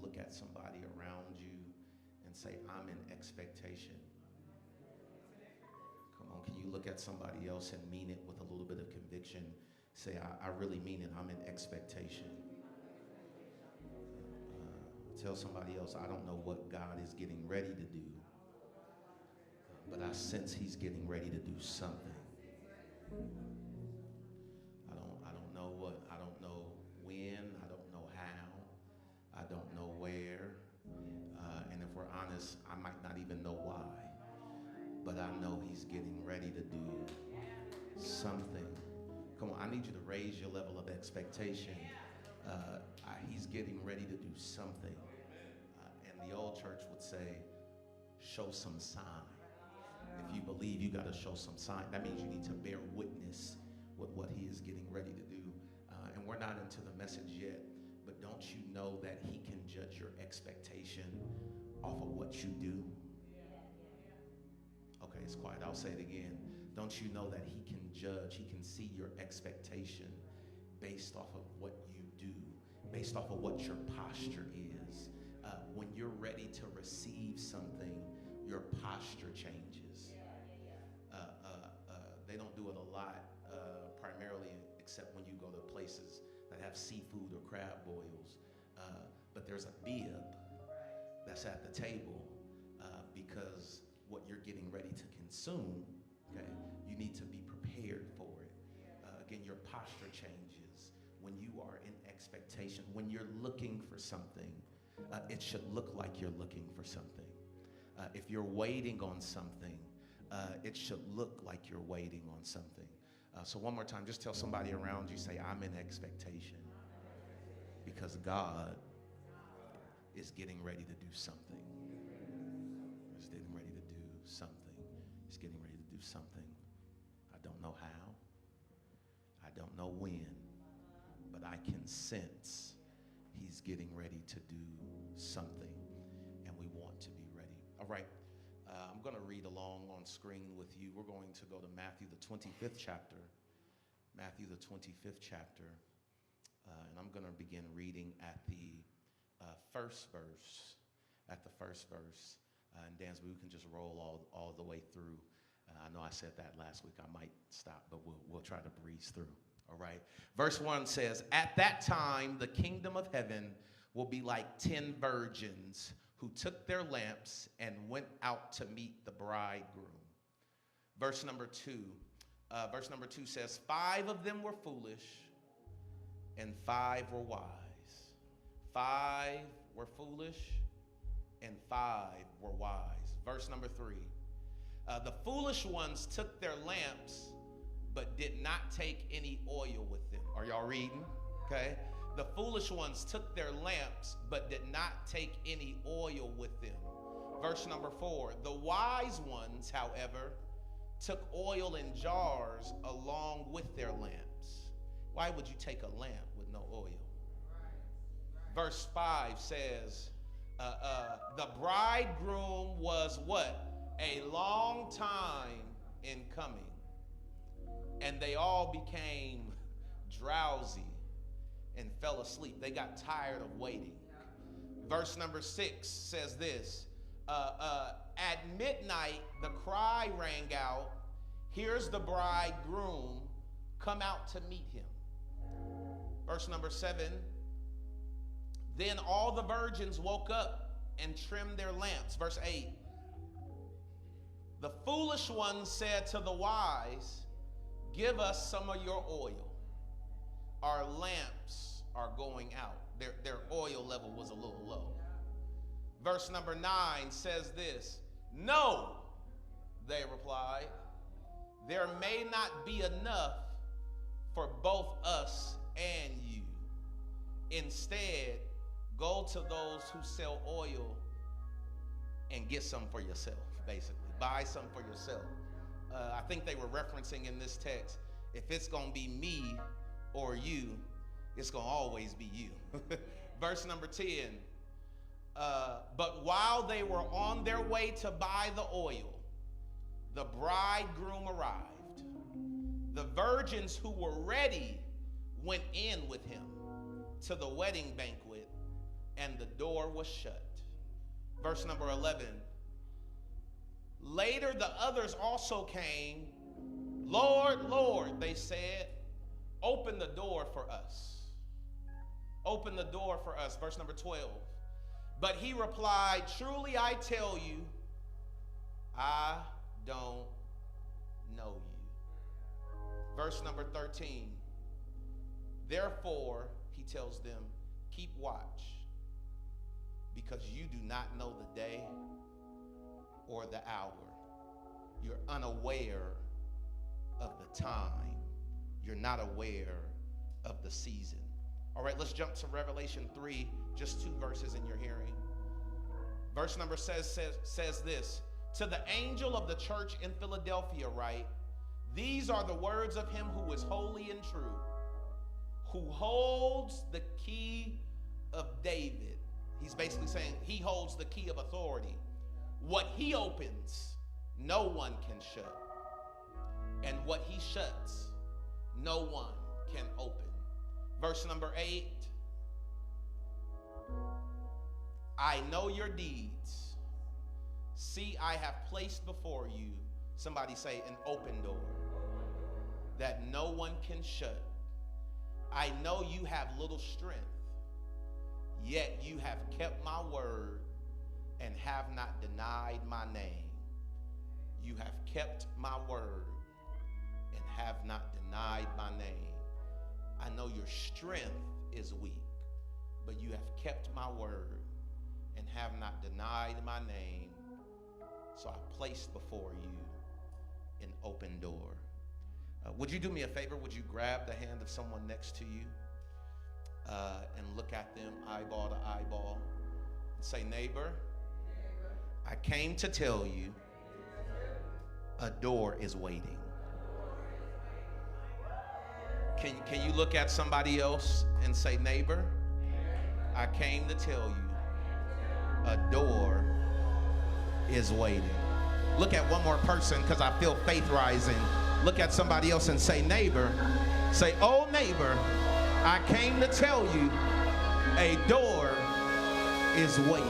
look at somebody around you and say, I'm in expectation? Come on, can you look at somebody else and mean it with a little bit of conviction? Say, I really mean it. I'm in expectation. Tell somebody else, I don't know what God is getting ready to do, but I sense he's getting ready to do something. I don't know what, I don't know when, I don't know how, I don't know where, and if we're honest, I might not even know why, but I know he's getting ready to do something. Come on, I need you to raise your level of expectation. He's getting ready to do something. And the old church would say, show some sign. If you believe, you got to show some sign. That means you need to bear witness with what he is getting ready to do. And we're not into the message yet, but don't you know that he can judge your expectation off of what you do? Okay, it's quiet. I'll say it again. Don't you know that he can judge, he can see your expectation based off of what you do, based off of what your posture is. When you're ready to receive something, your posture changes. They don't do it a lot, primarily, except when you go to places that have seafood or crab boils. But there's a bib that's at the table because what you're getting ready to consume, okay, you need to be prepared for it. Again, your posture changes when you are in expectation. When you're looking for something, it should look like you're looking for something. If you're waiting on something, it should look like you're waiting on something. So one more time, just tell somebody around you, say, I'm in expectation because God is getting ready to do something. He's getting ready to do something. He's getting ready to do something. I don't know how. I don't know when, but I can sense he's getting ready to do something, and we want to be ready. All right, I'm going to read along on screen with you. We're going to go to Matthew, the 25th chapter. Matthew, the 25th chapter, and I'm going to begin reading at the first verse. At the first verse, and Dansby, we can just roll all the way through. I know I said that last week. I might stop, but we'll try to breeze through. All right. Verse 1 says, at that time, the kingdom of heaven will be like 10 virgins who took their lamps and went out to meet the bridegroom. Verse number 2 says, 5 of them were foolish and 5 were wise. 5 were foolish and 5 were wise. Verse number 3. The foolish ones took their lamps, but did not take any oil with them. Are y'all reading? Okay. The foolish ones took their lamps, but did not take any oil with them. Verse number 4. The wise ones, however, took oil in jars along with their lamps. Why would you take a lamp with no oil? Verse 5 says, the bridegroom was what? A long time in coming, and they all became drowsy and fell asleep. They got tired of waiting. Verse number 6 says this, at midnight the cry rang out, here's the bridegroom, come out to meet him. Verse number 7, then all the virgins woke up and trimmed their lamps. Verse 8, the foolish ones said to the wise, give us some of your oil. Our lamps are going out. Their oil level was a little low. Verse number 9 says this, no, they replied, there may not be enough for both us and you. Instead, go to those who sell oil and get some for yourself, basically. Buy some for yourself. I think they were referencing in this text, if it's going to be me or you, it's going to always be you. Verse number 10, but while they were on their way to buy the oil, the bridegroom arrived. The virgins who were ready went in with him to the wedding banquet, and the door was shut. Verse number 11. Later the others also came. Lord, Lord, they said, open the door for us. Open the door for us. Verse number 12. But he replied, truly I tell you, I don't know you. Verse number 13. Therefore, he tells them, keep watch, because you do not know the day or the hour. You're unaware of the time. You're not aware of the season. All right, let's jump to Revelation 3, just 2 verses in your hearing. Verse number says this. To the angel of the church in Philadelphia write, these are the words of him who is holy and true, who holds the key of David. He's basically saying he holds the key of authority. What he opens, no one can shut. And what he shuts, no one can open. Verse number 8. I know your deeds. See, I have placed before you, somebody say, an open door that no one can shut. I know you have little strength, yet you have kept my word and have not denied my name. You have kept my word and have not denied my name. I know your strength is weak, but you have kept my word and have not denied my name. So I placed before you an open door. Would you do me a favor? Would you grab the hand of someone next to you and look at them eyeball to eyeball and say, neighbor, I came to tell you a door is waiting. Can you look at somebody else and say, neighbor, I came to tell you a door is waiting. Look at one more person, because I feel faith rising. Look at somebody else and say, neighbor, say, oh neighbor, I came to tell you a door is waiting.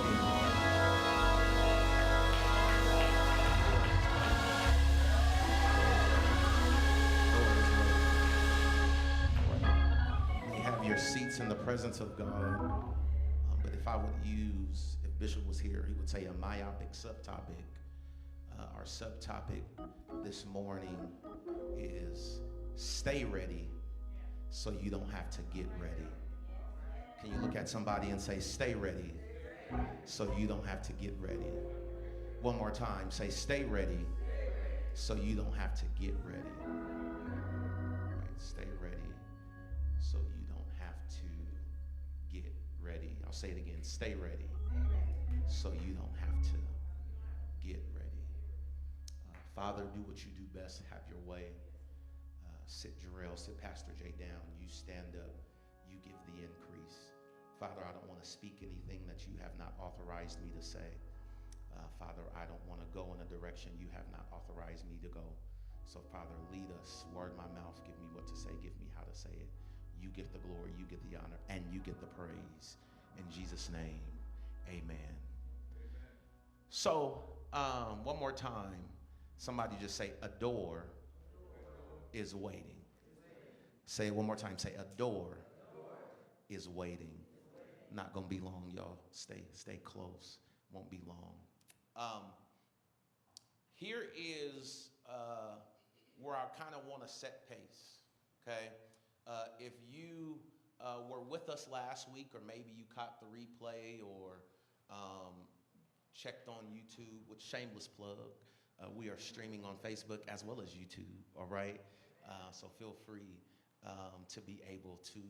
You have your seats in the presence of God. But if I would use, if Bishop was here, he would say a myopic subtopic. Our subtopic this morning is stay ready so you don't have to get ready. Can you look at somebody and say, stay ready so you don't have to get ready? One more time, say, stay ready so you don't have to get ready. Right, stay ready so you don't have to get ready. I'll say it again, stay ready so you don't have to get ready. Father, do what you do best. Have your way. Sit Jarrell, sit Pastor Jay down. You stand up. You give the increase. Father, I don't want to speak anything that you have not authorized me to say. Father, I don't want to go in a direction you have not authorized me to go. So, Father, lead us. Word my mouth. Give me what to say. Give me how to say it. You get the glory. You get the honor. And you get the praise. In Jesus' name, amen. So, one more time. Somebody just say, a door is waiting. Say it one more time. Say, a door is waiting. Not going to be long, y'all. Stay close. Won't be long. Here is where I kind of want to set pace, okay? If you were with us last week, or maybe you caught the replay, or checked on YouTube, with shameless plug, we are streaming on Facebook as well as YouTube, all right? So feel free to be able to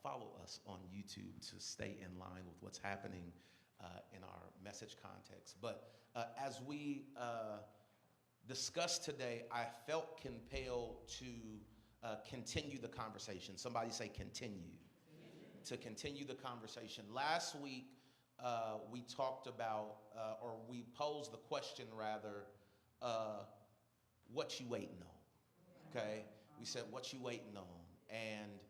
follow us on YouTube to stay in line with what's happening in our message context. But as we discuss today, I felt compelled to continue the conversation. Somebody say continue. To continue the conversation. Last week, we talked about, or we posed the question rather, what you waiting on, okay? We said, what you waiting on? And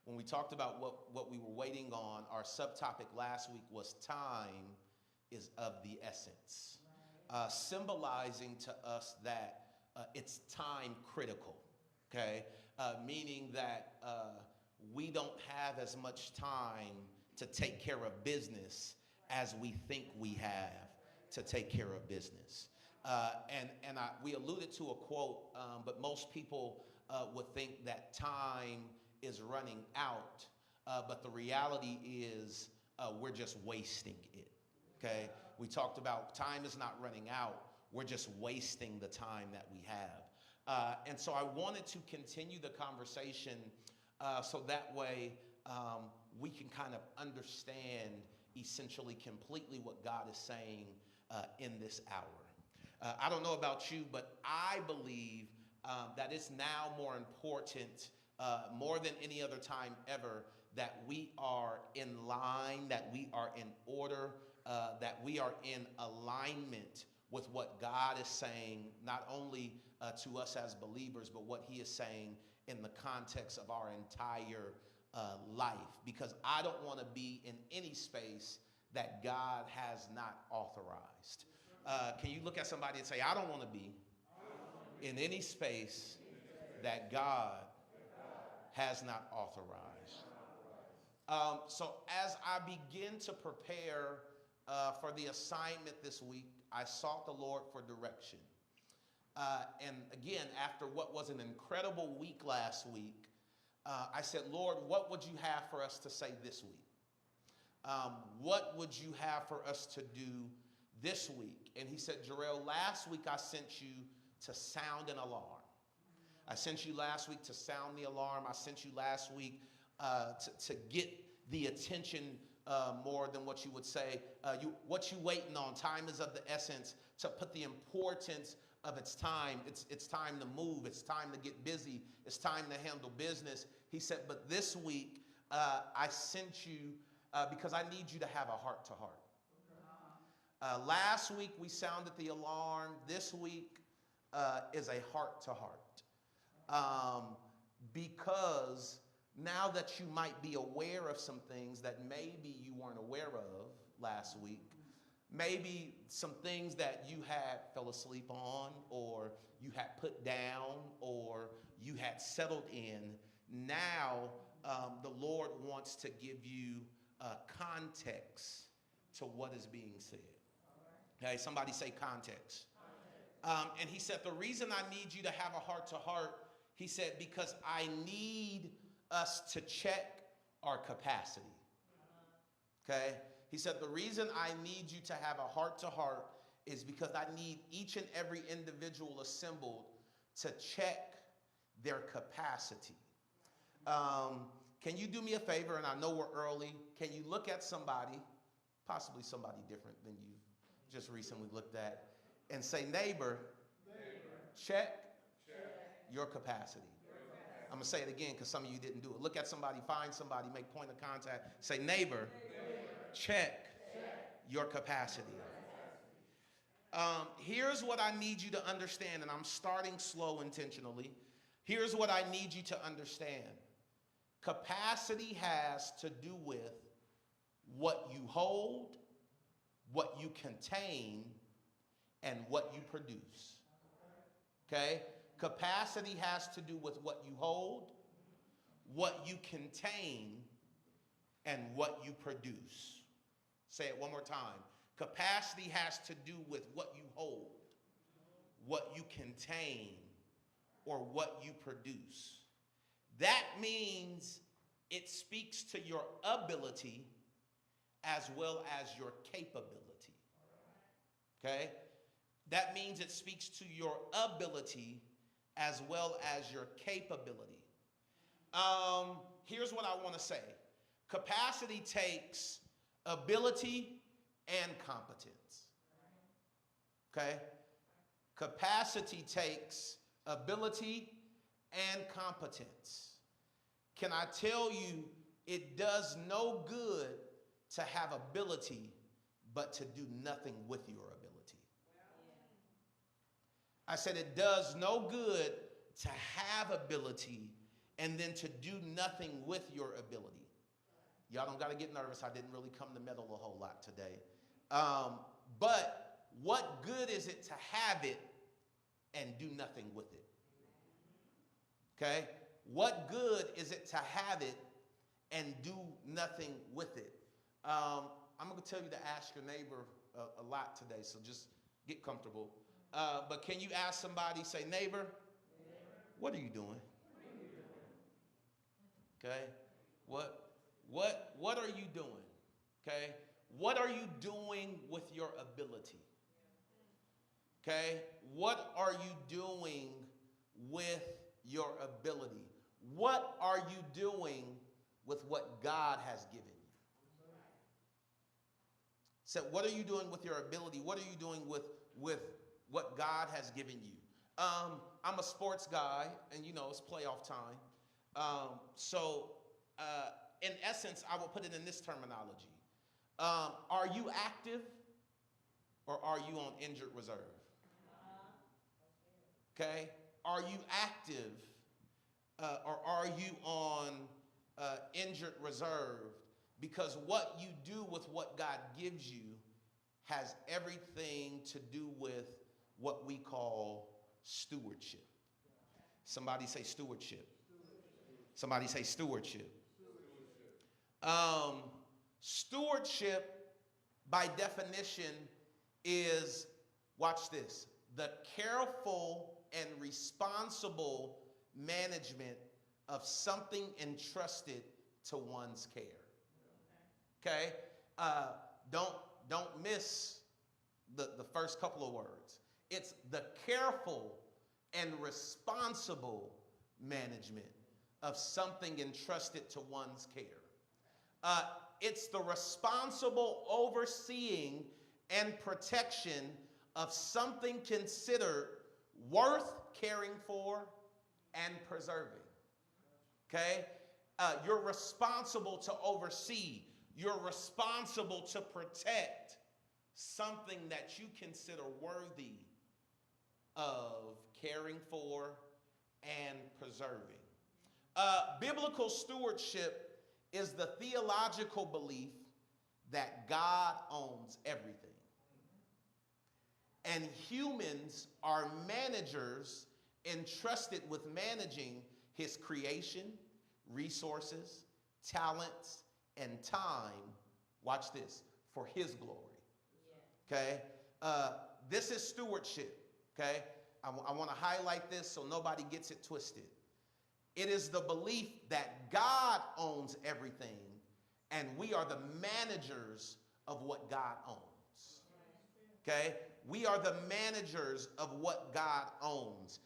when we talked about what we were waiting on. Our subtopic last week was time is of the essence, symbolizing to us that it's time critical, okay? Meaning that we don't have as much time to take care of business as we think we have to take care of business. We alluded to a quote, but most people would think that time is running out, but the reality is we're just wasting it, okay? We talked about time is not running out, we're just wasting the time that we have. And so I wanted to continue the conversation so that way we can kind of understand essentially completely what God is saying in this hour. I don't know about you, but I believe that it's now more important, more than any other time ever, that we are in line, that we are in order, that we are in alignment with what God is saying, not only to us as believers, but what he is saying in the context of our entire life. Because I don't want to be in any space that God has not authorized. Can you look at somebody and say, I don't want to be in any space that God has not authorized. So as I begin to prepare for the assignment this week, I sought the Lord for direction. And again, after what was an incredible week last week, I said, Lord, what would you have for us to say this week? What would you have for us to do this week? And he said, Jarrell, last week I sent you to sound an alarm. I sent you last week to sound the alarm. I sent you last week to get the attention more than what you would say. What you waiting on? Time is of the essence. To put the importance of its time. It's time to move. It's time to get busy. It's time to handle business. He said, but this week I sent you because I need you to have a heart to heart. Last week we sounded the alarm. This week is a heart to heart. Because now that you might be aware of some things that maybe you weren't aware of last week, maybe some things that you had fell asleep on, or you had put down, or you had settled in, now the Lord wants to give you context to what is being said. Okay, somebody say context. And he said, the reason I need you to have a heart to heart, he said, because I need us to check our capacity. Okay? He said, the reason I need you to have a heart to heart is because I need each and every individual assembled to check their capacity. Can you do me a favor? And I know we're early. Can you look at somebody, possibly somebody different than you just recently looked at, and say, neighbor, check your capacity. I'm going to say it again because some of you didn't do it. Look at somebody, find somebody, make point of contact. Say, neighbor, check your capacity. Here's what I need you to understand, and I'm starting slow intentionally. Here's what I need you to understand. Capacity has to do with what you hold, what you contain, and what you produce. Okay? Capacity has to do with what you hold, what you contain, and what you produce. Say it one more time. Capacity has to do with what you hold, what you contain, or what you produce. That means it speaks to your ability as well as your capability. Okay? That means it speaks to your ability as well as your capability. Here's what I want to say. Capacity takes ability and competence. Okay? Capacity takes ability and competence. Can I tell you, it does no good to have ability, but to do nothing with your ability. I said it does no good to have ability and then to do nothing with your ability. Y'all don't got to get nervous. I didn't really come to meddle a whole lot today. But what good is it to have it and do nothing with it? Okay? What good is it to have it and do nothing with it? I'm going to tell you to ask your neighbor a lot today, so just get comfortable. But can you ask somebody, say, neighbor, what are you doing? Okay? What are you doing? Okay? What are you doing with your ability? Okay? What are you doing with your ability? What are you doing with what God has given you? So what are you doing with your ability? What are you doing with what God has given you? I'm a sports guy, and you know, it's playoff time. So in essence, I will put it in this terminology. Are you active or are you on injured reserve? Okay? Are you active or are you on injured reserve? Because what you do with what God gives you has everything to do with what we call stewardship. Somebody say stewardship. Somebody say stewardship. Stewardship, by definition, is, watch this, the careful and responsible management of something entrusted to one's care. Okay? Don't miss the first couple of words. It's the careful and responsible management of something entrusted to one's care. It's the responsible overseeing and protection of something considered worth caring for and preserving. Okay? You're responsible to oversee. You're responsible to protect something that you consider worthy of caring for and preserving. Biblical stewardship is the theological belief that God owns everything. And humans are managers entrusted with managing his creation, resources, talents, and time, watch this, for his glory. Okay? This is stewardship. Okay? I want to highlight this so nobody gets it twisted. It is the belief that God owns everything and we are the managers of what God owns. Okay? We are the managers of what God owns.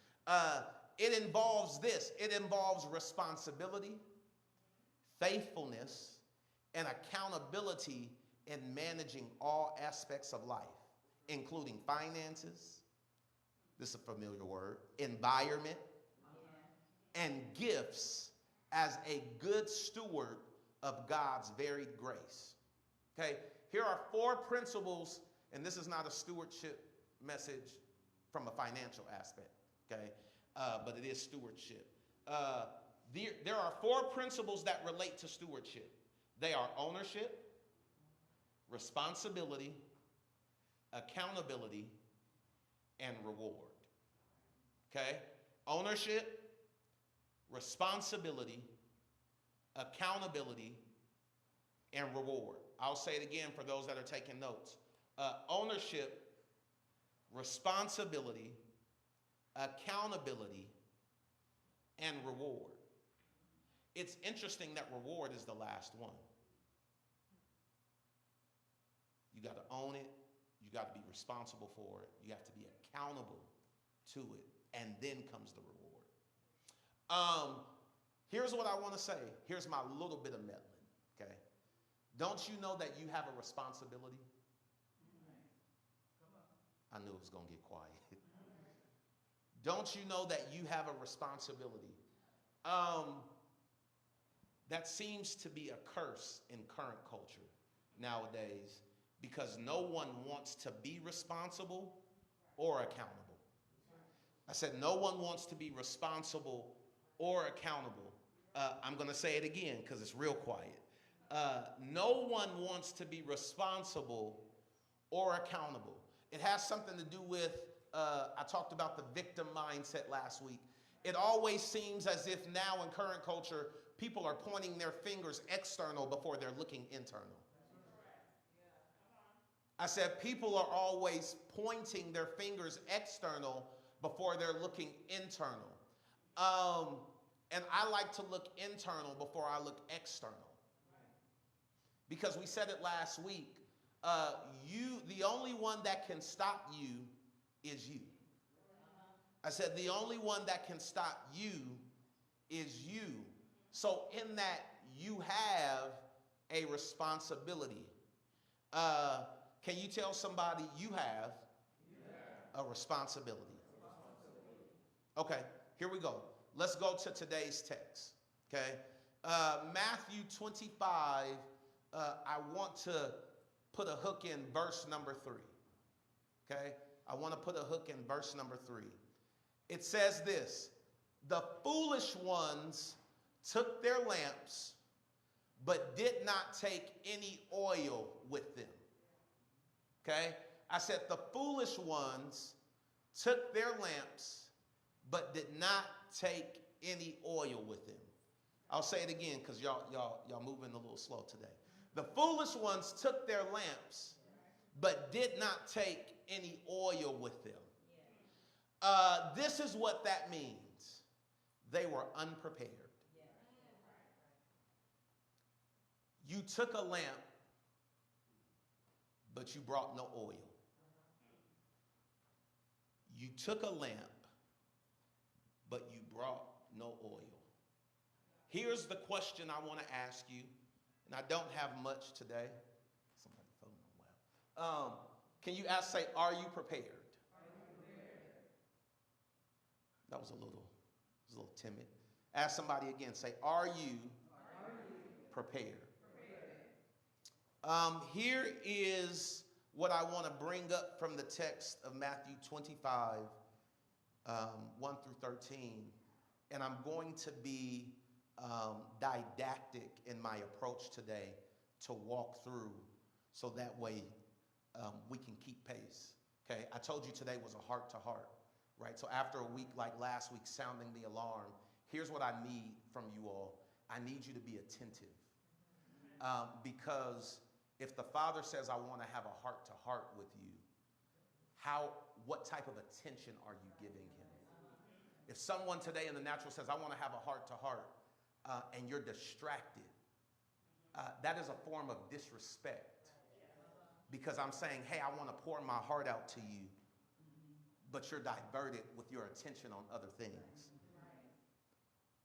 It involves this. It involves responsibility, faithfulness, and accountability in managing all aspects of life, including finances, this is a familiar word, environment, and gifts as a good steward of God's varied grace. Okay, here are 4 principles, and this is not a stewardship message from a financial aspect, okay, but it is stewardship. There are 4 principles that relate to stewardship. They are ownership, responsibility, accountability, and reward. Okay? Ownership, responsibility, accountability, and reward. I'll say it again for those that are taking notes. Ownership, responsibility, accountability, and reward. It's interesting that reward is the last one. You got to own it. You got to be responsible for it. You have to be accountable to it. And then comes the reward. Here's what I want to say. Here's my little bit of meddling, okay? Don't you know that you have a responsibility? I knew it was going to get quiet. Don't you know that you have a responsibility? That seems to be a curse in current culture nowadays because no one wants to be responsible or accountable. I said no one wants to be responsible or accountable. I'm going to say it again because it's real quiet. No one wants to be responsible or accountable. It has something to do with, I talked about the victim mindset last week. It always seems as if now in current culture, people are pointing their fingers external before they're looking internal. I said people are always pointing their fingers external before they're looking internal. And I like to look internal before I look external. Because we said it last week, the only one that can stop you is you. I said the only one that can stop you is you. So in that, you have a responsibility. Can you tell somebody you have a responsibility? Okay, here we go. Let's go to today's text. Okay, Matthew 25. I want to put a hook in verse number 3. Okay, I want to put a hook in verse number 3. It says this: the foolish ones took their lamps, but did not take any oil with them. Okay, I said the foolish ones took their lamps, but did not take any oil with them. I'll say it again because y'all moving a little slow today. The foolish ones took their lamps, but did not take any oil with them. This is what that means. They were unprepared. You took a lamp, but you brought no oil. You took a lamp, but you brought no oil. Here's the question I want to ask you, and I don't have much today. Somebody phone them well. Can you say, are you prepared? That was a little timid. Ask somebody again. Say, are you prepared? Here is what I want to bring up from the text of Matthew 25, 1 through 13. And I'm going to be didactic in my approach today to walk through so that way we can keep pace. Okay, I told you today was a heart-to-heart, right? So after a week like last week sounding the alarm, here's what I need from you all. I need you to be attentive. Because if the Father says, I want to have a heart-to-heart with you, what type of attention are you giving him? If someone today in the natural says, I want to have a heart-to-heart, and you're distracted, that is a form of disrespect. Because I'm saying, hey, I want to pour my heart out to you, but you're diverted with your attention on other things.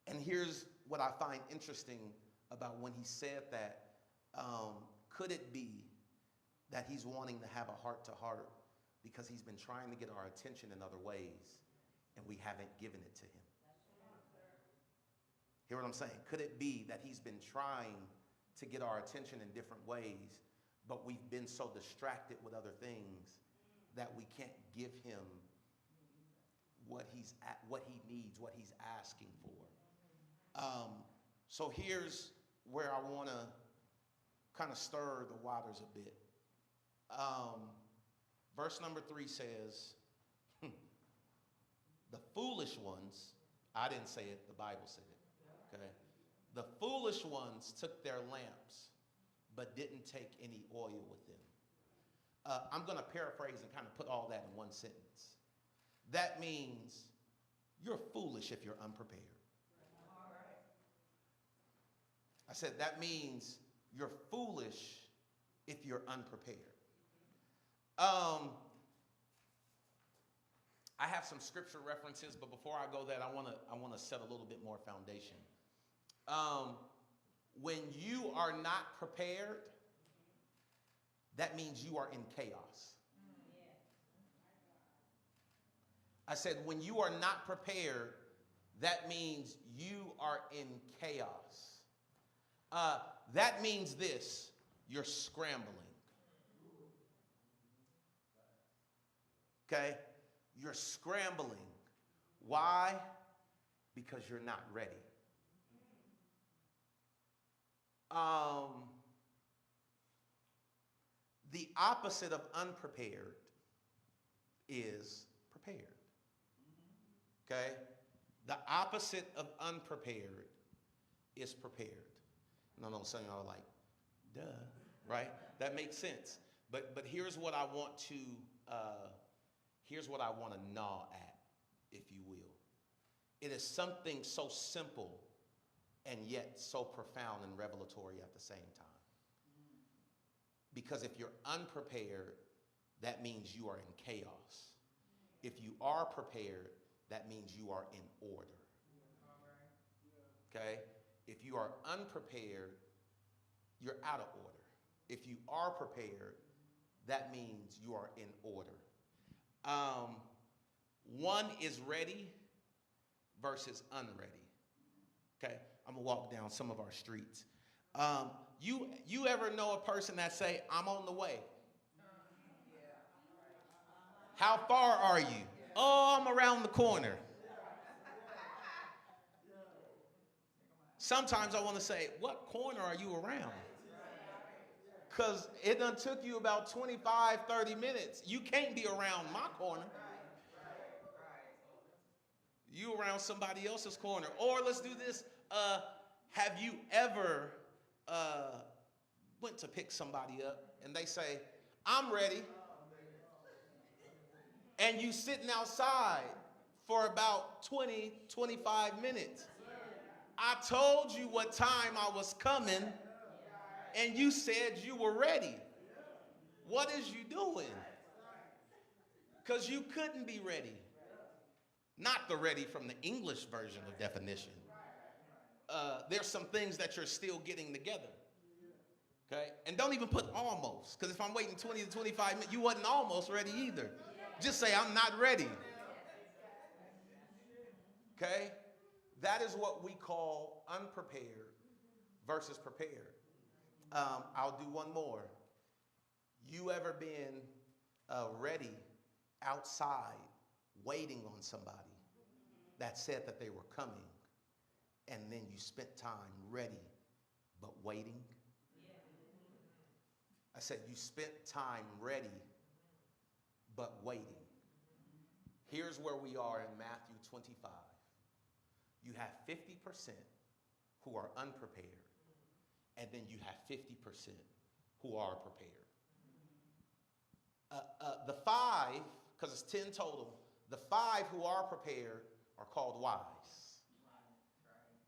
And here's what I find interesting about when he said that. Could it be that he's wanting to have a heart-to-heart because he's been trying to get our attention in other ways and we haven't given it to him? Hear what I'm saying? Could it be that he's been trying to get our attention in different ways, but we've been so distracted with other things that we can't give him what he needs, what he's asking for? So here's where I want to kind of stir the waters a bit. Verse number 3 says, the foolish ones, I didn't say it, the Bible said it, okay? The foolish ones took their lamps, but didn't take any oil with them. I'm going to paraphrase and kind of put all that in one sentence. That means you're foolish if you're unprepared. I said that means you're foolish if you're unprepared. I have some scripture references, but before I go there, I want to set a little bit more foundation. When you are not prepared, that means you are in chaos. I said when you are not prepared, that means you are in chaos. That means this: you're scrambling. Okay? You're scrambling. Why? Because you're not ready. Um, the opposite of unprepared is prepared. Okay? The opposite of unprepared is prepared. And I know some of y'all are like, duh, right? That makes sense. But here's what I want to gnaw at, if you will. It is something so simple and yet so profound and revelatory at the same time. Because if you're unprepared, that means you are in chaos. If you are prepared, that means you are in order. Okay? If you are unprepared, you're out of order. If you are prepared, that means you are in order. One is ready versus unready. Okay? I'm gonna walk down some of our streets. You ever know a person that say, I'm on the way? How far are you? Oh, I'm around the corner. Sometimes I want to say, what corner are you around? Because it done took you about 25, 30 minutes. You can't be around my corner. You around somebody else's corner. Or let's do this. Have you ever went to pick somebody up and they say, I'm ready. And you sitting outside for about 20, 25 minutes. I told you what time I was coming, and you said you were ready. What is you doing? Because you couldn't be ready. Not the ready from the English version of definition. There's some things that you're still getting together. Okay? And don't even put almost, because if I'm waiting 20 to 25 minutes, you wasn't almost ready either. Just say, I'm not ready. Okay? That is what we call unprepared versus prepared. I'll do one more. You ever been ready outside waiting on somebody that said that they were coming, and then you spent time ready but waiting? I said you spent time ready but waiting. Here's where we are in Matthew 25. You have 50% who are unprepared, and then you have 50% who are prepared. The 5, because it's 10 total, the 5 who are prepared are called wise.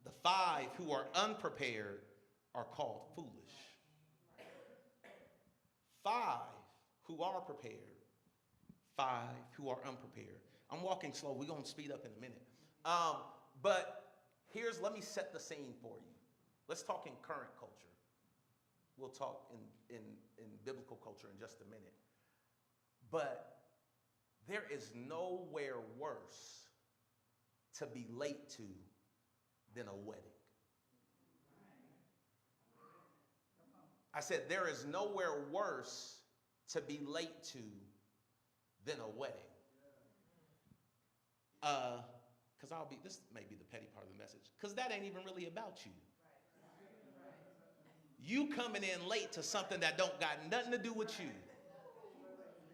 The 5 who are unprepared are called foolish. 5 who are prepared, 5 who are unprepared. I'm walking slow. We're going to speed up in a minute. But let me set the scene for you. Let's talk in current culture. We'll talk in biblical culture in just a minute. But there is nowhere worse to be late to than a wedding. I said there is nowhere worse to be late to than a wedding. Because this may be the petty part of the message, because that ain't even really about you. You coming in late to something that don't got nothing to do with you.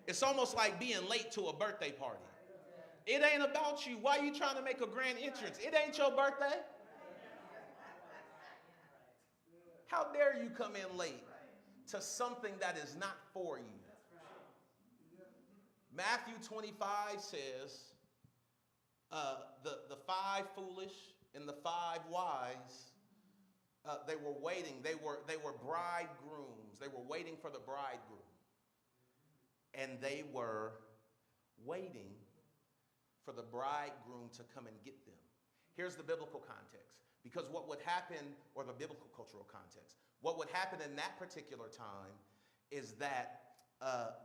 It's almost like being late to a birthday party. It ain't about you. Why are you trying to make a grand entrance? It ain't your birthday. How dare you come in late to something that is not for you? Matthew 25 says, the 5 foolish and the 5 wise, they were waiting. They were bridegrooms. They were waiting for the bridegroom. And they were waiting for the bridegroom to come and get them. Here's the biblical context. Because what would happen, or the biblical cultural context, what would happen in that particular time is that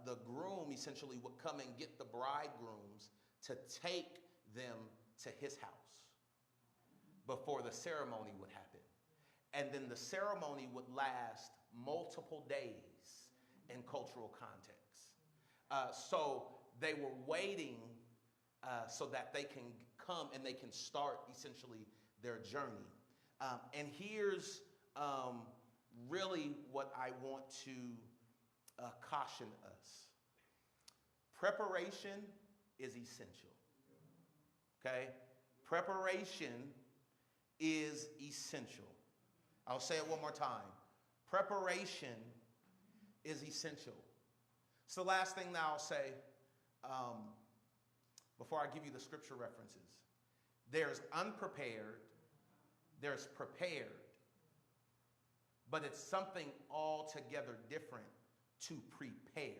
the groom essentially would come and get the bridegrooms to take them to his house before the ceremony would happen. And then the ceremony would last multiple days in cultural context. So they were waiting so that they can come and they can start essentially their journey. And here's really what I want to caution us. Preparation is essential. Okay? Preparation is essential. I'll say it one more time. Preparation is essential. So the last thing that I'll say before I give you the scripture references. There's unprepared, there's prepared, but it's something altogether different to prepare.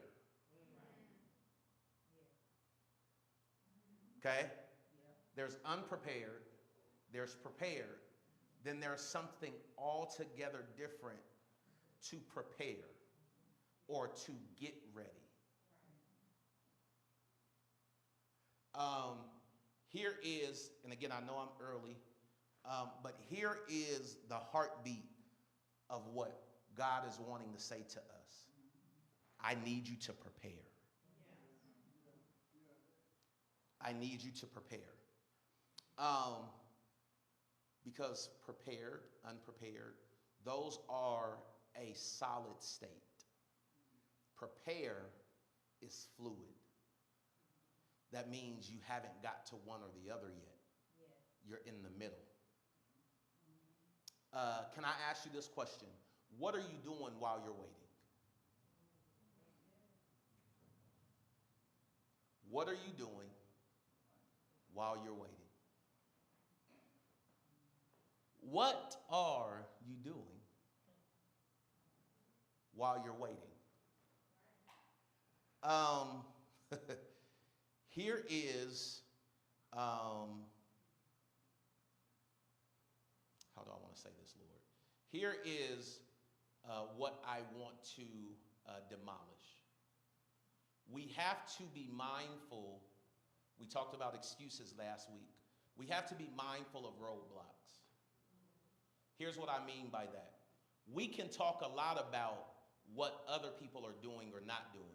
Okay? There's unprepared, there's prepared, then there's something altogether different to prepare or to get ready. Here is, and again, I know I'm early, but here is the heartbeat of what God is wanting to say to us. I need you to prepare. I need you to prepare. Because prepared, unprepared, those are a solid state. Prepare is fluid. That means you haven't got to one or the other yet. You're in the middle. Can I ask you this question? What are you doing while you're waiting? What are you doing while you're waiting? What are you doing while you're waiting? Here is, how do I want to say this, Lord? Here is what I want to demolish. We have to be mindful. We talked about excuses last week. We have to be mindful of roadblocks. Here's what I mean by that. We can talk a lot about what other people are doing or not doing.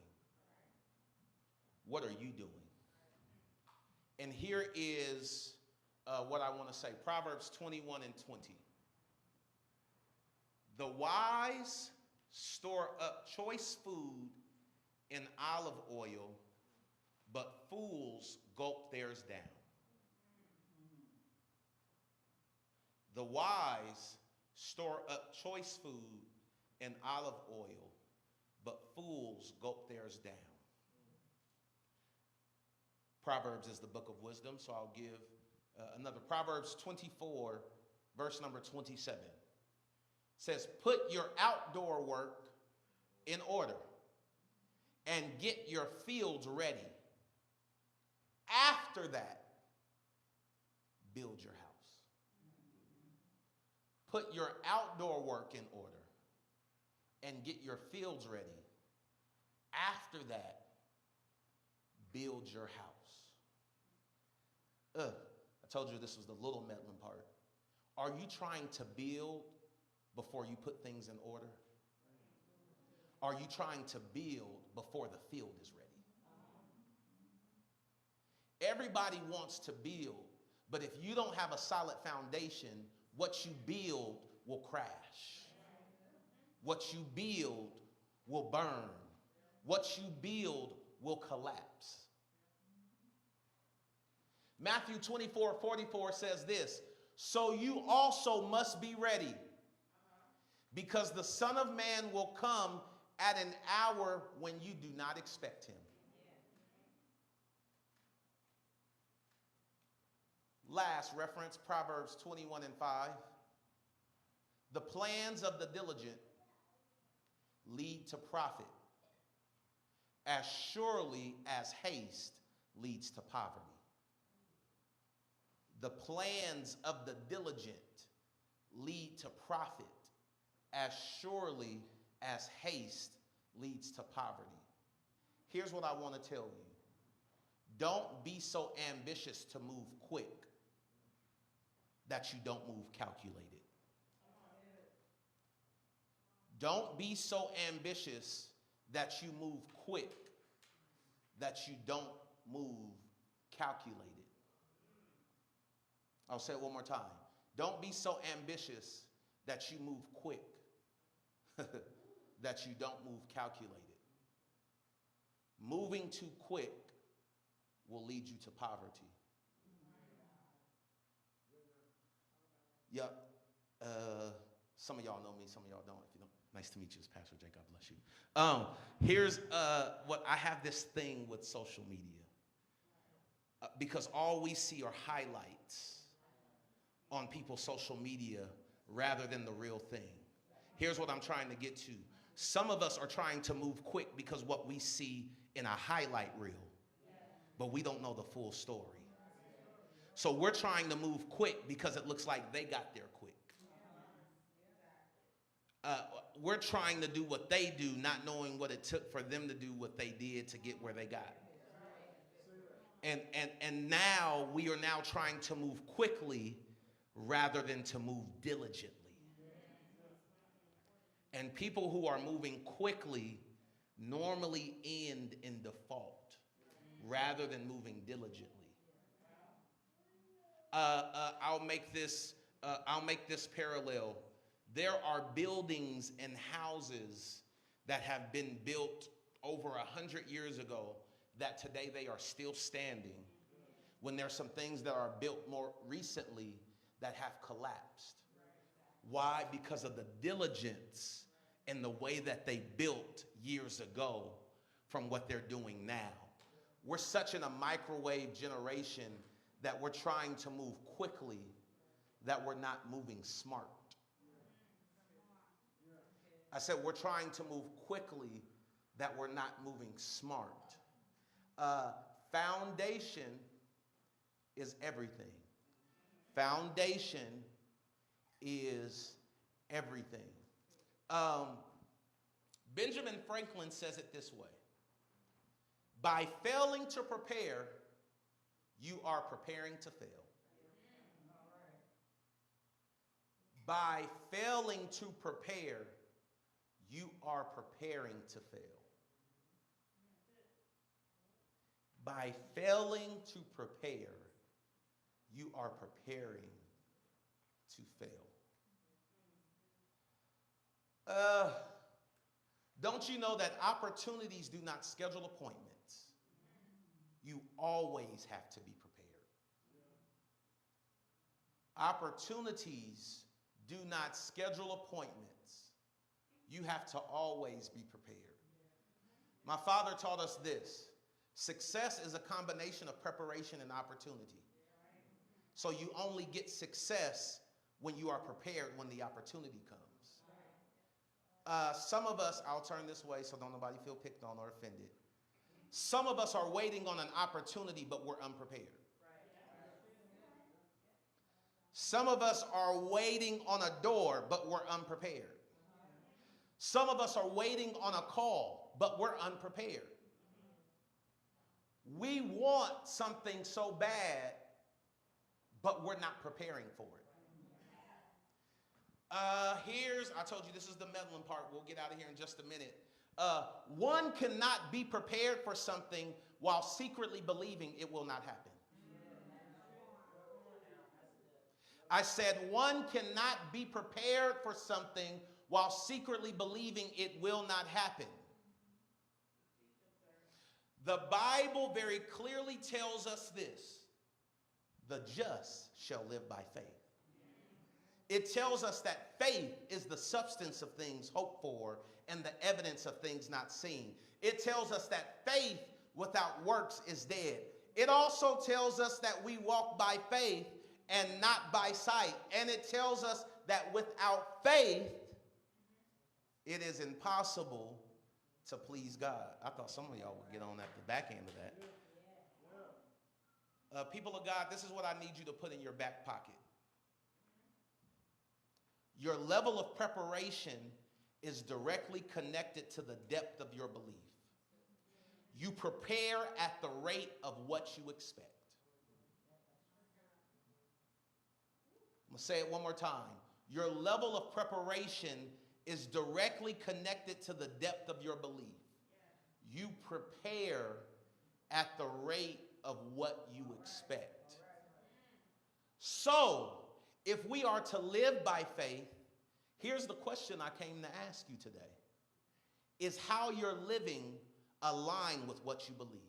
What are you doing? And here is what I want to say. Proverbs 21 and 20. The wise store up choice food in olive oil, but fools gulp theirs down. The wise store up choice food in olive oil, but fools gulp theirs down. Proverbs is the book of wisdom, so I'll give another. Proverbs 24, verse number 27. Says, put your outdoor work in order and get your fields ready. After that, build your house. Put your outdoor work in order and get your fields ready. After that, build your house. I told you this was the little meddling part. Are you trying to build before you put things in order? Are you trying to build before the field is ready? Everybody wants to build, but if you don't have a solid foundation, what you build will crash. What you build will burn. What you build will collapse. Matthew 24:44 says this, so you also must be ready, because the Son of Man will come at an hour when you do not expect him. Last reference, Proverbs 21 and 5. The plans of the diligent lead to profit, as surely as haste leads to poverty. The plans of the diligent lead to profit, as surely as haste leads to poverty. Here's what I want to tell you. Don't be so ambitious to move quick that you don't move calculated. Don't be so ambitious that you move quick that you don't move calculated. I'll say it one more time. Don't be so ambitious that you move quick that you don't move calculated. Moving too quick will lead you to poverty. Yep. Some of y'all know me, some of y'all don't. If you don't, nice to meet you, Pastor Jay. God bless you. Here's what I have this thing with social media. Because all we see are highlights on people's social media rather than the real thing. Here's what I'm trying to get to. Some of us are trying to move quick because what we see in a highlight reel, but we don't know the full story. So we're trying to move quick because it looks like they got there quick. We're trying to do what they do, not knowing what it took for them to do what they did to get where they got. And now we are now trying to move quickly rather than to move diligently. And people who are moving quickly normally end in default rather than moving diligently. I'll make this parallel. There are buildings and houses that have been built over 100 years ago that today they are still standing, when there's some things that are built more recently that have collapsed. Why? Because of the diligence and the way that they built years ago from what they're doing now. We're such in a microwave generation that we're trying to move quickly that we're not moving smart. I said we're trying to move quickly that we're not moving smart. Foundation is everything. Foundation is everything. Benjamin Franklin says it this way: by failing to prepare, you are preparing to fail. By failing to prepare, you are preparing to fail. By failing to prepare, you are preparing to fail. Don't you know that opportunities do not schedule appointments? You always have to be prepared. Opportunities do not schedule appointments. You have to always be prepared. My father taught us this: success is a combination of preparation and opportunity. So you only get success when you are prepared when the opportunity comes. Some of us, I'll turn this way so don't nobody feel picked on or offended. Some of us are waiting on an opportunity, but we're unprepared. Some of us are waiting on a door, but we're unprepared. Some of us are waiting on a call, but we're unprepared. We want something so bad, but we're not preparing for it. I told you this is the meddling part. We'll get out of here in just a minute. One cannot be prepared for something while secretly believing it will not happen. I said one cannot be prepared for something while secretly believing it will not happen. The Bible very clearly tells us this: the just shall live by faith. It tells us that faith is the substance of things hoped for and the evidence of things not seen. It tells us that faith without works is dead. It also tells us that we walk by faith and not by sight. And it tells us that without faith, it is impossible to please God. I thought some of y'all would get on at the back end of that. People of God, this is what I need you to put in your back pocket. Your level of preparation is directly connected to the depth of your belief. You prepare at the rate of what you expect. I'm going to say it one more time. Your level of preparation is directly connected to the depth of your belief. You prepare at the rate of what you expect. So, if we are to live by faith, here's the question I came to ask you today. is how you're living align with what you believe?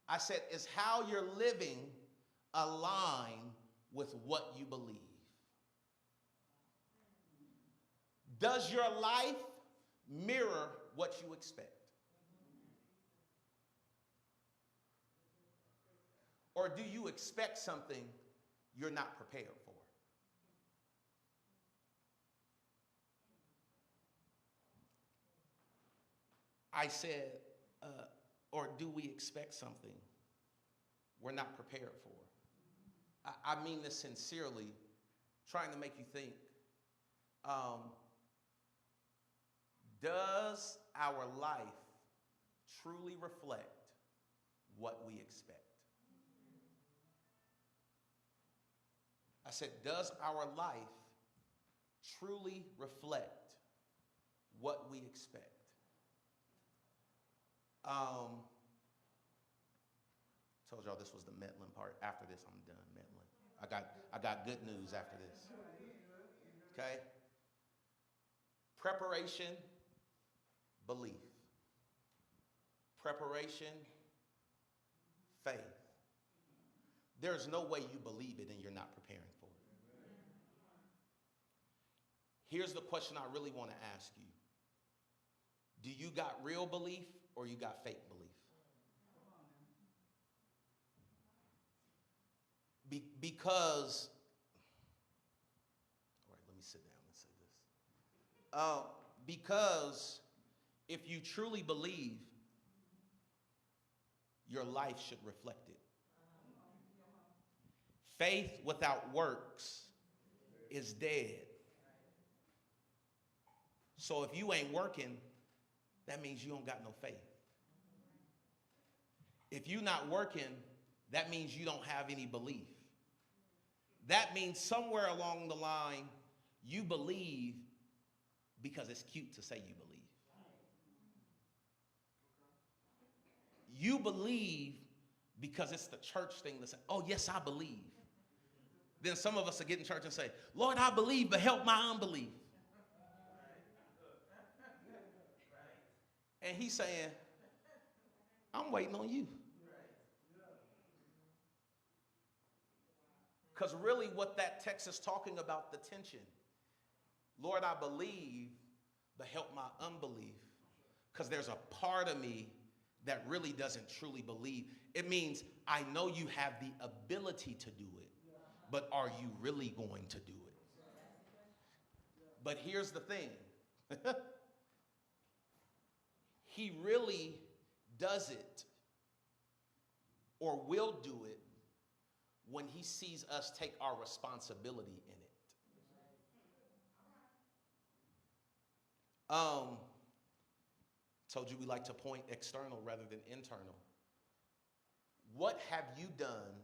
I said, is how you're living align with what you believe? Does your life mirror what you expect? Or do you expect something you're not prepared for? I said, or do we expect something we're not prepared for? I mean this sincerely, trying to make you think. Does our life truly reflect what we expect? I said, does our life truly reflect what we expect? Told y'all this was the meddling part. After this, I'm done meddling. I got good news after this. Okay? Preparation, belief. Preparation, faith. There's no way you believe it and you're not preparing for it. Here's the question I really want to ask you. Do you got real belief or you got fake belief? Because, all right, let me sit down and say this. Because if you truly believe, your life should reflect it. Faith without works is dead. So if you ain't working, that means you don't got no faith. If you're not working, that means you don't have any belief. That means somewhere along the line, you believe because it's cute to say you believe. You believe because it's the church thing to say, oh, yes, I believe. Then some of us will get in church and say, Lord, I believe, but help my unbelief. And he's saying, I'm waiting on you. Because really what that text is talking about, the tension. Lord, I believe, but help my unbelief. Because there's a part of me that really doesn't truly believe. It means I know you have the ability to do it, but are you really going to do it? But here's the thing. He really does it or will do it when he sees us take our responsibility in it. Told you we like to point external rather than internal. What have you done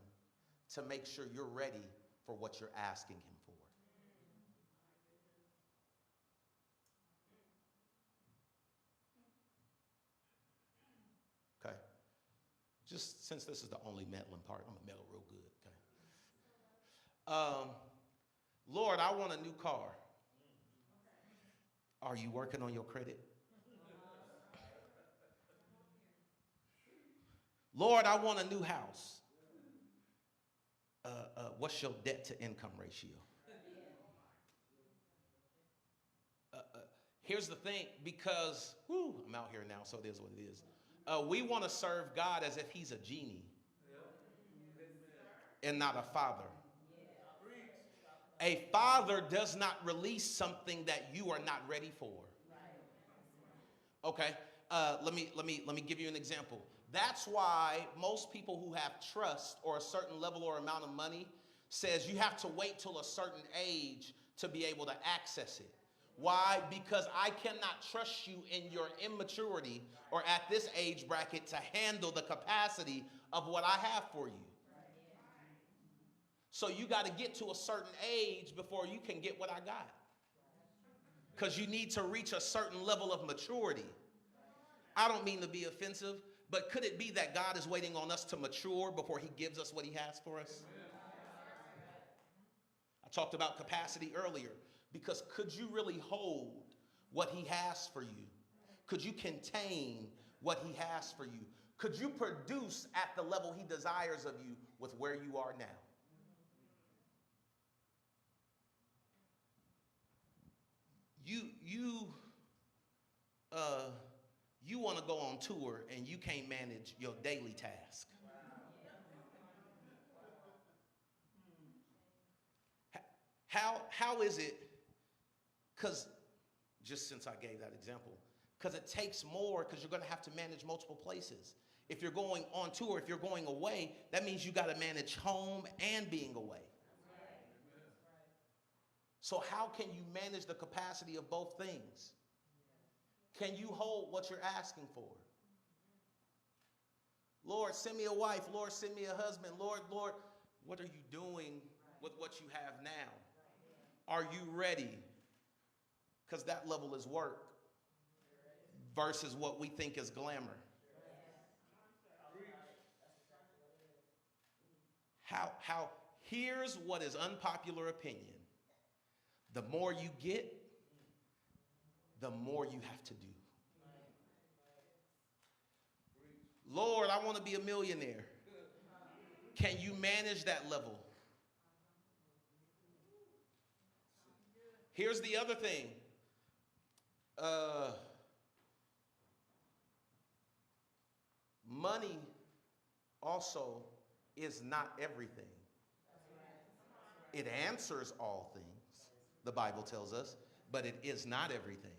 to make sure you're ready for what you're asking him for? Okay. Just since this is the only meddling part, I'm going to meddle real good. Okay. Lord, I want a new car. Are you working on your credit? Lord, I want a new house. What's your debt to income ratio? Here's the thing, because I'm out here now, so it is what it is. We want to serve God as if he's a genie and not a father. A father does not release something that you are not ready for. Okay, let me give you an example. That's why most people who have trust or a certain level or amount of money says you have to wait till a certain age to be able to access it. Why? Because I cannot trust you in your immaturity or at this age bracket to handle the capacity of what I have for you. So you got to get to a certain age before you can get what I got. Because you need to reach a certain level of maturity. I don't mean to be offensive, but could it be that God is waiting on us to mature before he gives us what he has for us? I talked about capacity earlier. Because could you really hold what he has for you? Could you contain what he has for you? Could you produce at the level he desires of you with where you are now? You want to go on tour and you can't manage your daily task. How is it? Because just since I gave that example, because it takes more, because you're going to have to manage multiple places. If you're going on tour, if you're going away, that means you got to manage home and being away. So how can you manage the capacity of both things? Can you hold what you're asking for? Lord, send me a wife. Lord, send me a husband. Lord, what are you doing with what you have now? Are you ready? Because that level is work versus what we think is glamour. Here's what is unpopular opinion. The more you get, the more you have to do. Lord, I want to be a millionaire. Can you manage that level? Here's the other thing. Money also is not everything. It answers all things, the Bible tells us, but it is not everything.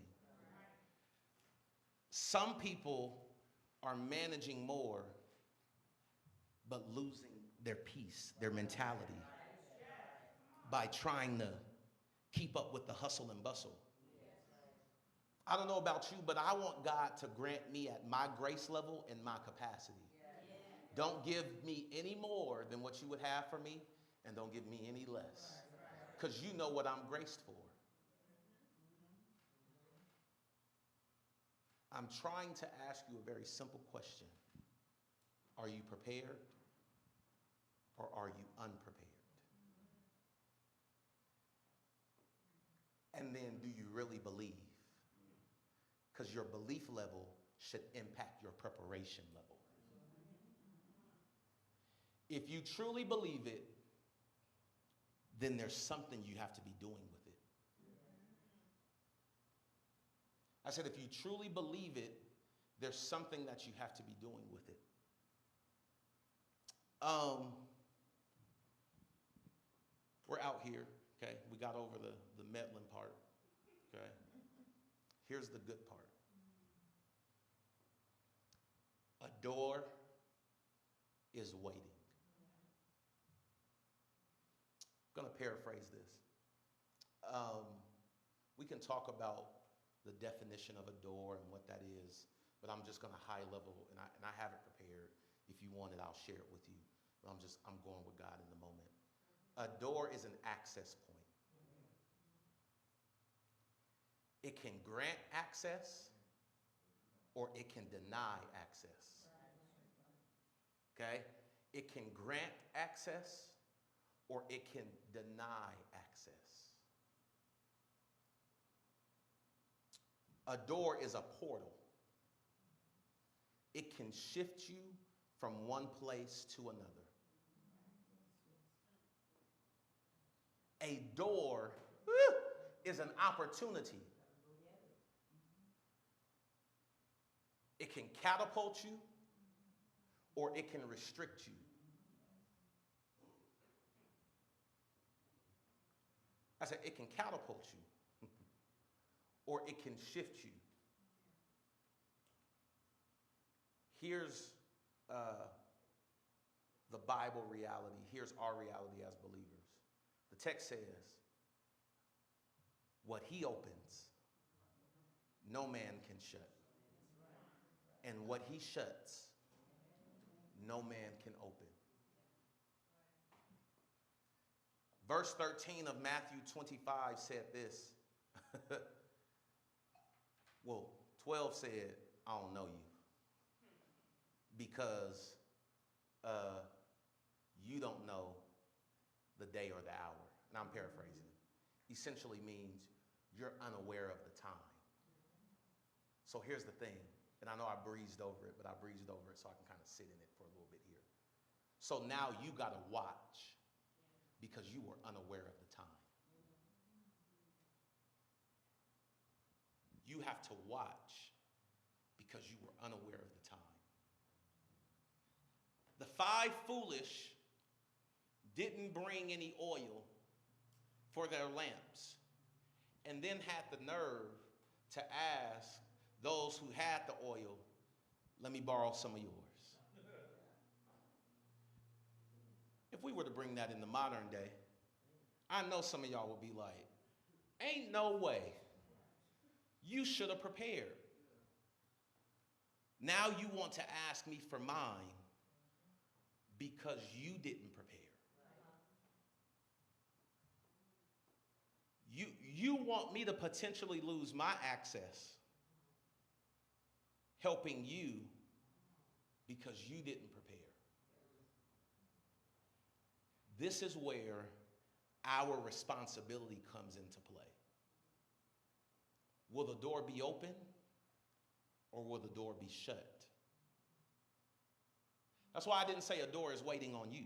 Some people are managing more, but losing their peace, their mentality, by trying to keep up with the hustle and bustle. I don't know about you, but I want God to grant me at my grace level and my capacity. Don't give me any more than what you would have for me, and don't give me any less. Because you know what I'm graced for. I'm trying to ask you a very simple question. Are you prepared or are you unprepared? And then do you really believe? Because your belief level should impact your preparation level. If you truly believe it, then there's something you have to be doing with it. I said, if you truly believe it, there's something that you have to be doing with it. We're out here, okay? We got over the meddling part, okay? Here's the good part. A door is waiting. I'm going to paraphrase this. We can talk about the definition of a door and what that is, but I'm just going to high level, and I have it prepared. If you want it, I'll share it with you. But I'm going with God in the moment. A door is an access point. It can grant access or it can deny access. Okay? It can grant access or it can deny access. A door is a portal. It can shift you from one place to another. A door is an opportunity. It can catapult you or it can restrict you. I said it can catapult you or it can shift you. Here's the Bible reality. Here's our reality as believers. The text says, what he opens, no man can shut. And what he shuts, no man can open. Verse 13 of Matthew 25 said this. Well, 12 said, I don't know you. Because you don't know the day or the hour. And I'm paraphrasing. essentially means you're unaware of the time. So here's the thing, and I know I breezed over it, but I breezed over it so I can kind of sit in it for a little bit here. So now you got to watch because you were unaware of the time. You have to watch because you were unaware of the time. The 5 foolish didn't bring any oil for their lamps, and then had the nerve to ask those who had the oil, let me borrow some of yours. If we were to bring that in the modern day, I know some of y'all would be like, ain't no way. You should have prepared. Now you want to ask me for mine because you didn't prepare. You want me to potentially lose my access helping you because you didn't prepare. This is where our responsibility comes into play. Will the door be open or will the door be shut? That's why I didn't say a door is waiting on you.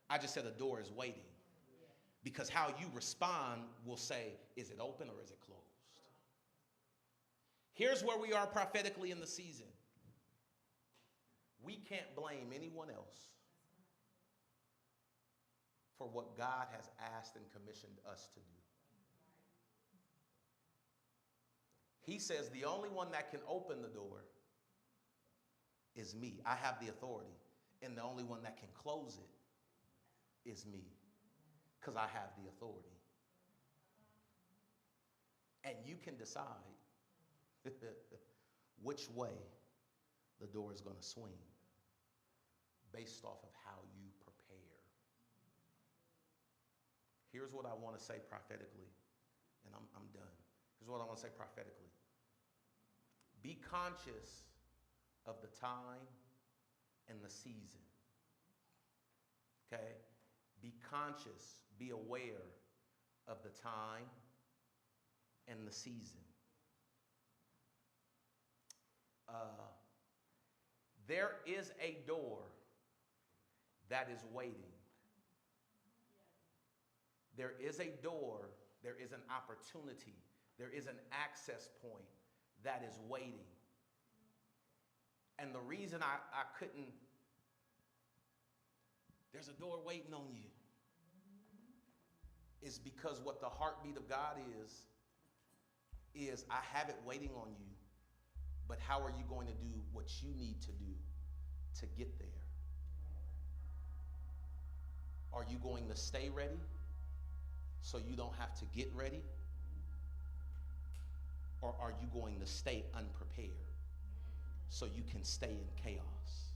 I just said a door is waiting. Because how you respond will say, is it open or is it closed? Here's where we are prophetically in the season. We can't blame anyone else for what God has asked and commissioned us to do. He says the only one that can open the door is me. I have the authority. And the only one that can close it is me. Because I have the authority. And you can decide which way the door is going to swing based off of how you prepare. Here's what I want to say prophetically, and I'm done. Here's what I want to say prophetically. Be conscious of the time and the season. Okay? Be conscious, be aware of the time and the season. There is a door that is waiting. There is a door, there is an opportunity, there is an access point that is waiting. And the reason I couldn't, there's a door waiting on you, is because what the heartbeat of God is I have it waiting on you, but how are you going to do what you need to do to get there? Are you going to stay ready so you don't have to get ready? Or are you going to stay unprepared so you can stay in chaos?